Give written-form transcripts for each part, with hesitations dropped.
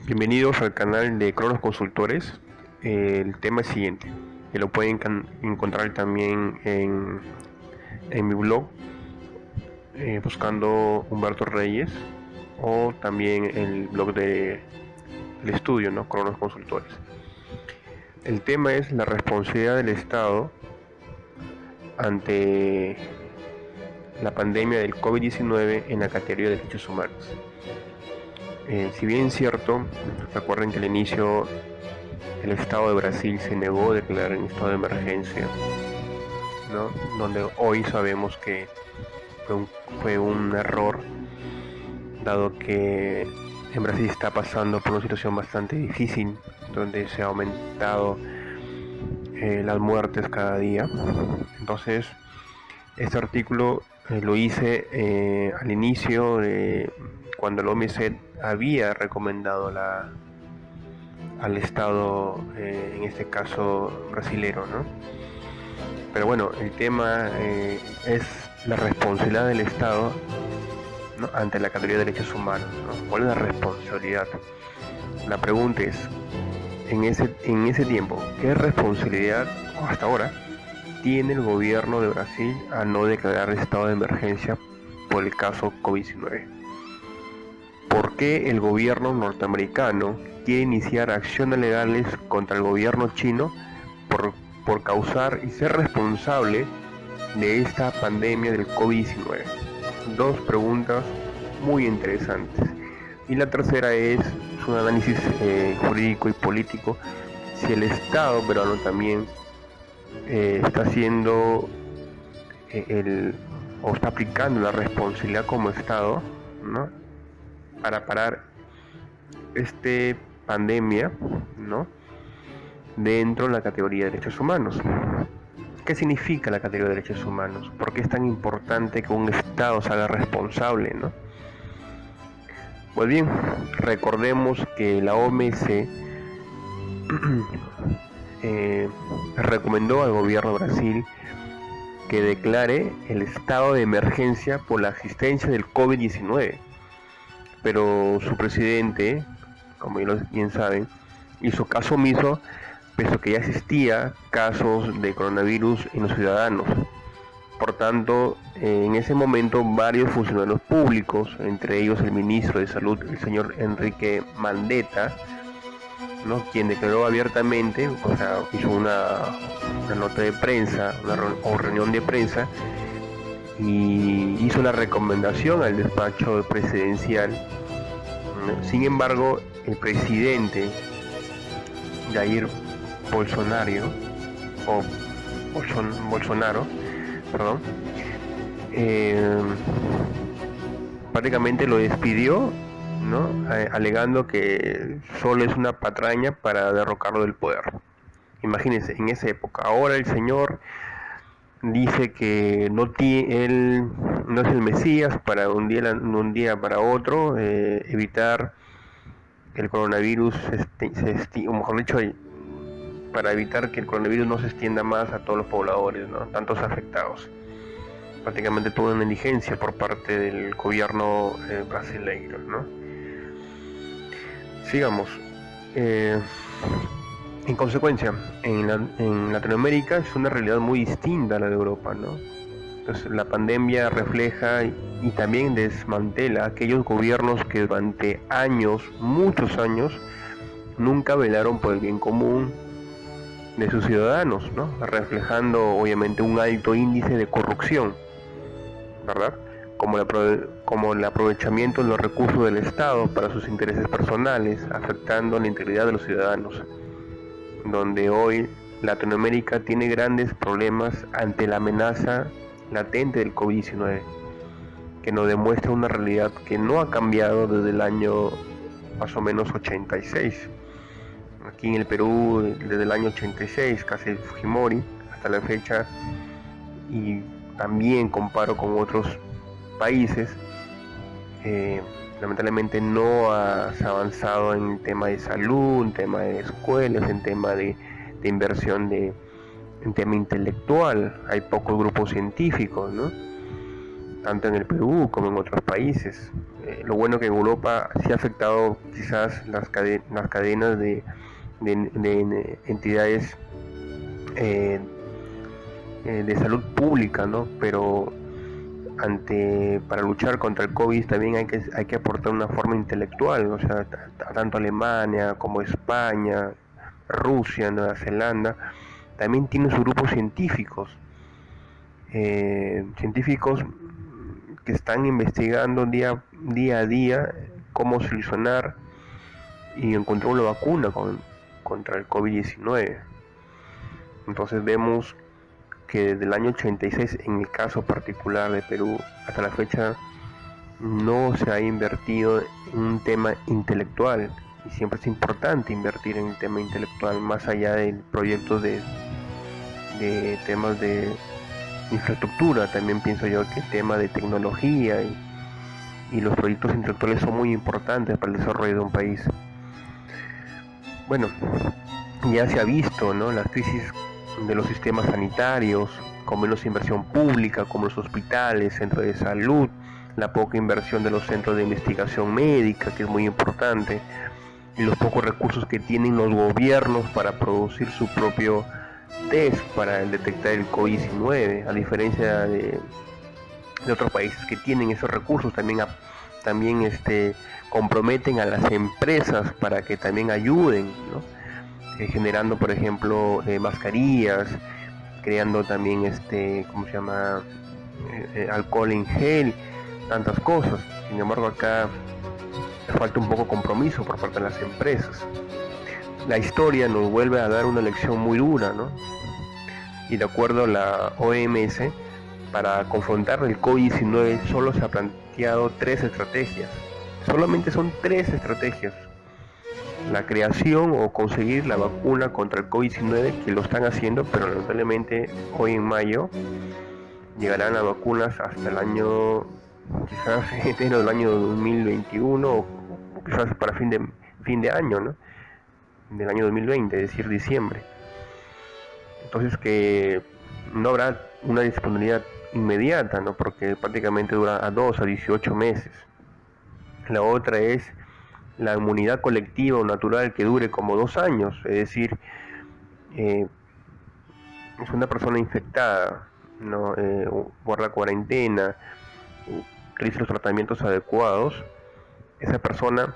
Bienvenidos al canal de Cronos Consultores. El tema es siguiente, que lo pueden encontrar también en mi blog, buscando Humberto Reyes, o también el blog del estudio, ¿no? Cronos Consultores. El tema es la responsabilidad del Estado ante la pandemia del COVID-19 en la categoría de derechos humanos. Si bien es cierto, recuerden que al inicio el Estado de Brasil se negó a declarar en estado de emergencia, ¿no? Donde hoy sabemos que fue un error, dado que en Brasil está pasando por una situación bastante difícil, donde se ha aumentado las muertes cada día. Entonces, este artículo lo hice al inicio de cuando la OMS había recomendado al Estado, en este caso brasilero, ¿no? Pero bueno, el tema es la responsabilidad del Estado, ¿no? Ante la categoría de derechos humanos, ¿no? ¿Cuál es la responsabilidad? La pregunta es, en ese tiempo, ¿qué responsabilidad hasta ahora tiene el gobierno de Brasil a no declarar estado de emergencia por el caso COVID-19? ¿Por qué el gobierno norteamericano quiere iniciar acciones legales contra el gobierno chino por causar y ser responsable de esta pandemia del COVID-19? Dos preguntas muy interesantes. Y la tercera es un análisis jurídico y político, si el Estado peruano también está haciendo o está aplicando la responsabilidad como Estado, ¿no? Para parar esta pandemia, ¿no? Dentro de la categoría de derechos humanos. ¿Qué significa la categoría de derechos humanos? ¿Por qué es tan importante que un Estado se haga responsable, ¿no? Pues bien, recordemos que la OMS recomendó al gobierno de Brasil que declare el estado de emergencia por la existencia del COVID-19. Pero su presidente, como bien saben, hizo caso omiso, puesto que ya existía casos de coronavirus en los ciudadanos. Por tanto, en ese momento varios funcionarios públicos, entre ellos el ministro de Salud, el señor Enrique Mandetta, ¿no? Quien declaró abiertamente, o sea, hizo una nota de prensa, una reunión de prensa, y hizo la recomendación al despacho presidencial. Sin embargo, el presidente Jair Bolsonaro, perdón, prácticamente lo despidió, ¿no? Alegando que solo es una patraña para derrocarlo del poder. Imagínense, en esa época. Ahora el señor dice que él no es el Mesías para un día para otro evitar que el coronavirus o mejor dicho, para evitar que el coronavirus no se extienda más a todos los pobladores, ¿no? Tantos afectados. Prácticamente toda una negligencia por parte del gobierno brasileño, ¿no? Sigamos. En consecuencia, en Latinoamérica es una realidad muy distinta a la de Europa, ¿no? Entonces, la pandemia refleja y también desmantela aquellos gobiernos que durante años, muchos años, nunca velaron por el bien común de sus ciudadanos, ¿no? Reflejando obviamente un alto índice de corrupción, ¿verdad? Como el aprovechamiento de los recursos del Estado para sus intereses personales, afectando la integridad de los ciudadanos, donde hoy Latinoamérica tiene grandes problemas ante la amenaza latente del COVID-19, que nos demuestra una realidad que no ha cambiado desde el año más o menos 86. Aquí en el Perú, desde el año 86, casi el Fujimori, hasta la fecha, y también comparo con otros países, lamentablemente no se ha avanzado en tema de salud, en tema de escuelas, en tema de inversión en tema intelectual. Hay pocos grupos científicos, ¿no? Tanto en el Perú como en otros países. Lo bueno que en Europa sí ha afectado quizás las cadenas de entidades de salud pública, ¿no? Pero para luchar contra el COVID también hay que aportar una forma intelectual, o sea, tanto Alemania como España, Rusia, Nueva Zelanda, también tienen sus grupos científicos, científicos que están investigando día a día cómo solucionar y encontrar una vacuna contra el COVID-19. Entonces vemos que desde el año 86, en el caso particular de Perú, hasta la fecha no se ha invertido en un tema intelectual, y siempre es importante invertir en el tema intelectual, más allá del proyecto de temas de infraestructura. También pienso yo que el tema de tecnología y los proyectos intelectuales son muy importantes para el desarrollo de un país. Bueno, ya se ha visto, ¿no?, las crisis de los sistemas sanitarios, con menos inversión pública, como los hospitales, centros de salud, la poca inversión de los centros de investigación médica, que es muy importante, y los pocos recursos que tienen los gobiernos para producir su propio test para detectar el COVID-19, a diferencia de otros países que tienen esos recursos. También comprometen a las empresas para que también ayuden, ¿no? Generando, por ejemplo, mascarillas, creando también alcohol en gel, tantas cosas. Sin embargo, acá falta un poco compromiso por parte de las empresas. La historia nos vuelve a dar una lección muy dura, ¿no? Y de acuerdo a la OMS, para confrontar el COVID-19 solo se ha planteado 3 estrategias. Solamente son 3 estrategias: la creación o conseguir la vacuna contra el COVID-19, que lo están haciendo, pero lamentablemente hoy en mayo llegarán las vacunas hasta el año, quizás enero del año 2021, o quizás para fin de año, ¿no?, del año 2020, es decir, diciembre. Entonces, que no habrá una disponibilidad inmediata, ¿no?, porque prácticamente dura a 2 a 18 meses. La otra es la inmunidad colectiva o natural, que dure como 2 años, es decir, es una persona infectada, ¿no?, guarda cuarentena, realiza los tratamientos adecuados, esa persona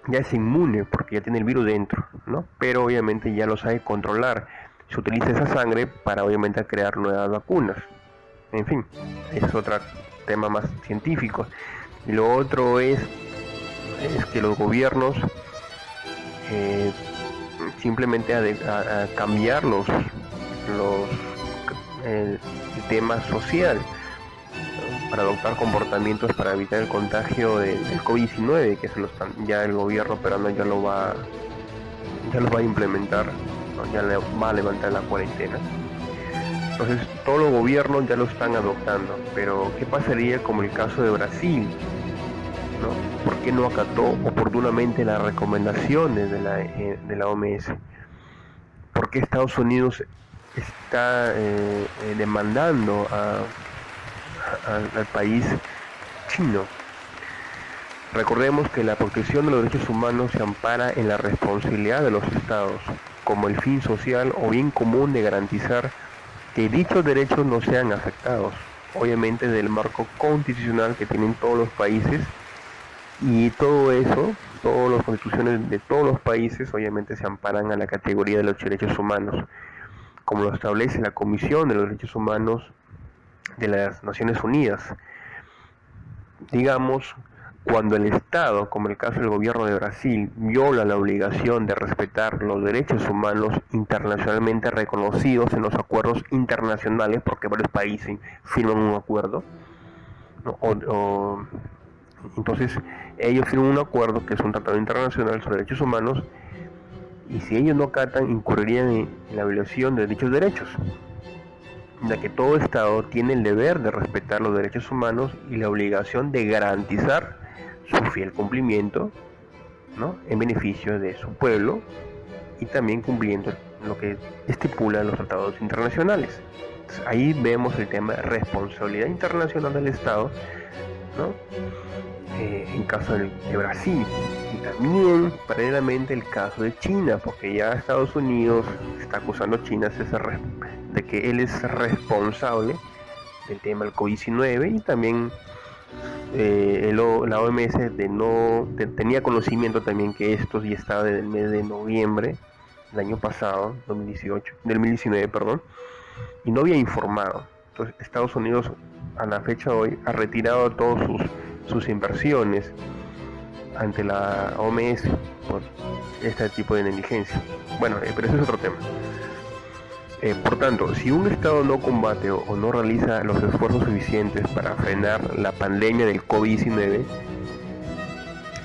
ya es inmune porque ya tiene el virus dentro, ¿no?, pero obviamente ya lo sabe controlar. Se utiliza esa sangre para obviamente crear nuevas vacunas. En fin, es otro tema más científico. Y lo otro es que los gobiernos simplemente a cambiar el tema social, para adoptar comportamientos para evitar el contagio del COVID-19, que ya el gobierno peruano ya los va a implementar, ¿no?, ya le va a levantar la cuarentena. Entonces todos los gobiernos ya lo están adoptando, pero ¿qué pasaría como el caso de Brasil, ¿no? ¿Por qué no acató oportunamente las recomendaciones de la OMS? ¿Por qué Estados Unidos está demandando al país chino? Recordemos que la protección de los derechos humanos se ampara en la responsabilidad de los estados, como el fin social o bien común de garantizar que dichos derechos no sean afectados, obviamente del marco constitucional que tienen todos los países. Y todo eso, todas las constituciones de todos los países obviamente se amparan a la categoría de los derechos humanos, como lo establece la Comisión de los Derechos Humanos de las Naciones Unidas. Digamos, cuando el Estado, como el caso del gobierno de Brasil, viola la obligación de respetar los derechos humanos internacionalmente reconocidos en los acuerdos internacionales, porque varios países firman un acuerdo, ¿no? Entonces ellos firman un acuerdo que es un tratado internacional sobre derechos humanos, y si ellos no acatan, incurrirían en la violación de dichos derechos, ya que todo Estado tiene el deber de respetar los derechos humanos y la obligación de garantizar su fiel cumplimiento, ¿no?, en beneficio de su pueblo, y también cumpliendo lo que estipulan los tratados internacionales. Entonces, ahí vemos el tema de responsabilidad internacional del Estado, ¿no?, en caso de Brasil, y también paralelamente el caso de China, porque ya Estados Unidos está acusando a China de que él es responsable del tema del COVID-19, y también la OMS tenía conocimiento también que esto ya estaba desde el mes de noviembre del año pasado, 2019, perdón, y no había informado. Entonces Estados Unidos a la fecha de hoy ha retirado todas sus inversiones ante la OMS por este tipo de negligencia. Bueno, pero ese es otro tema. Por tanto, si un Estado no combate o no realiza los esfuerzos suficientes para frenar la pandemia del COVID-19,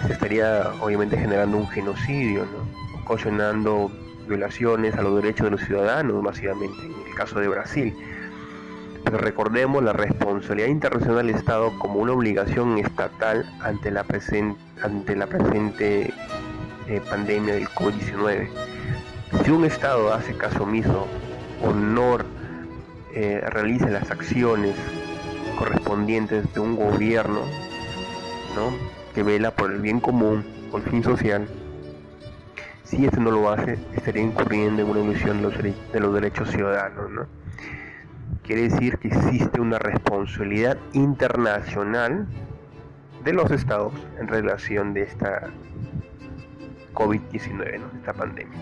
se estaría obviamente generando un genocidio, ¿no? Ocasionando violaciones a los derechos de los ciudadanos masivamente, en el caso de Brasil. Pero recordemos la responsabilidad internacional del Estado como una obligación estatal ante la presente pandemia del COVID-19. Si un Estado hace caso omiso o no realiza las acciones correspondientes de un gobierno, ¿no?, que vela por el bien común, por el fin social, si este no lo hace, estaría incurriendo en una violación de los derechos ciudadanos, ¿no? Quiere decir que existe una responsabilidad internacional de los estados en relación de esta COVID-19, ¿no?, esta pandemia.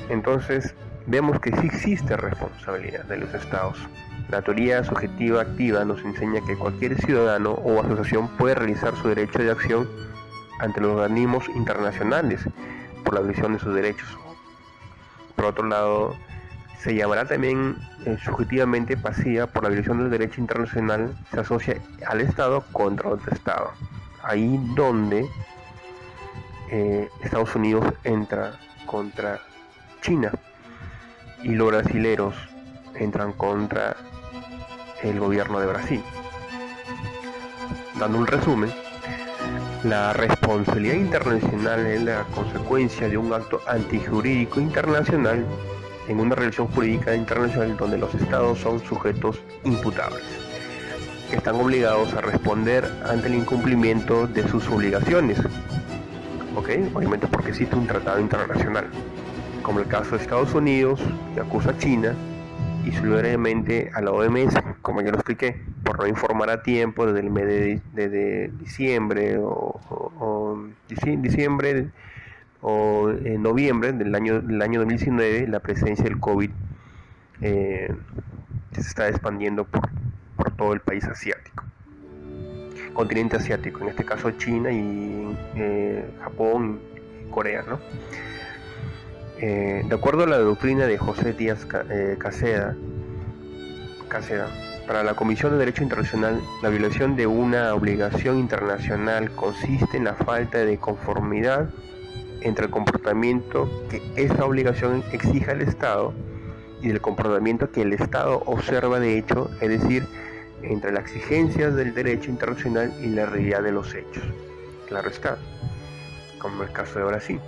Entonces, vemos que sí existe responsabilidad de los estados. La teoría subjetiva activa nos enseña que cualquier ciudadano o asociación puede realizar su derecho de acción ante los organismos internacionales por la violación de sus derechos. Por otro lado, se llamará también subjetivamente pasiva por la violación del derecho internacional, se asocia al Estado contra otro Estado. Ahí donde Estados Unidos entra contra China y los brasileros entran contra el gobierno de Brasil. Dando un resumen, la responsabilidad internacional es la consecuencia de un acto antijurídico internacional en una relación jurídica internacional donde los estados son sujetos imputables, que están obligados a responder ante el incumplimiento de sus obligaciones, ¿ok? Obviamente porque existe un tratado internacional, como el caso de Estados Unidos, que acusa a China, y solidariamente a la OMS, como ya lo expliqué, por no informar a tiempo desde el mes de diciembre o en noviembre del año 2019, la presencia del COVID se está expandiendo por todo el país asiático, continente asiático, en este caso China y Japón y Corea, ¿no? De acuerdo a la doctrina de José Díaz Caseda, para la Comisión de Derecho Internacional, la violación de una obligación internacional consiste en la falta de conformidad entre el comportamiento que esa obligación exija al Estado y el comportamiento que el Estado observa de hecho, es decir, entre las exigencias del derecho internacional y la realidad de los hechos. Claro está, como el caso de Brasil,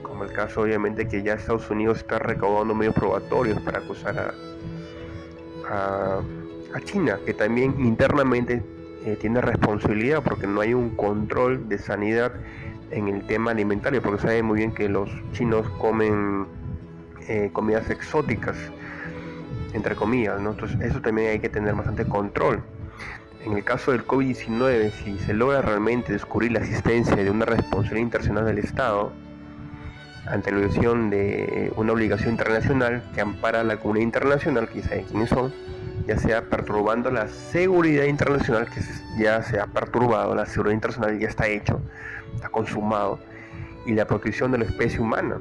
como el caso obviamente que ya Estados Unidos está recaudando medios probatorios para acusar a China, que también internamente tiene responsabilidad porque no hay un control de sanidad en el tema alimentario, porque saben muy bien que los chinos comen comidas exóticas, entre comillas, ¿no? Entonces eso también hay que tener bastante control. En el caso del COVID-19, si se logra realmente descubrir la existencia de una responsabilidad internacional del Estado ante la violación de una obligación internacional que ampara a la comunidad internacional, que saben quiénes son, ya sea perturbando la seguridad internacional, que ya se ha perturbado, la seguridad internacional ya está hecho, está consumado, y la protección de la especie humana,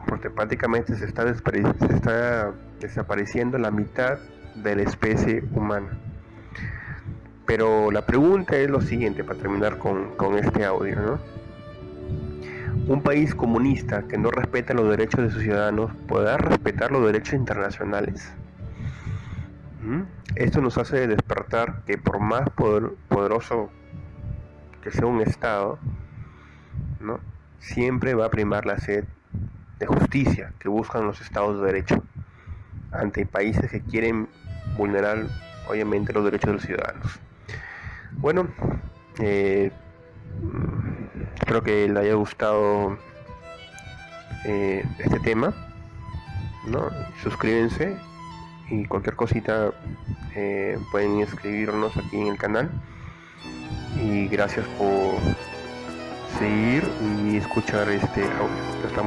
porque prácticamente se está desapareciendo la mitad de la especie humana. Pero la pregunta es lo siguiente, para terminar con este audio, ¿no? Un país comunista que no respeta los derechos de sus ciudadanos, ¿podrá respetar los derechos internacionales? Esto nos hace despertar que por más poderoso que sea un Estado, ¿no?, siempre va a primar la sed de justicia que buscan los Estados de Derecho ante países que quieren vulnerar obviamente los derechos de los ciudadanos. Bueno, Espero que les haya gustado este tema, ¿no? Suscríbanse y cualquier cosita pueden escribirnos aquí en el canal. Y gracias por seguir y escuchar este audio. Estamos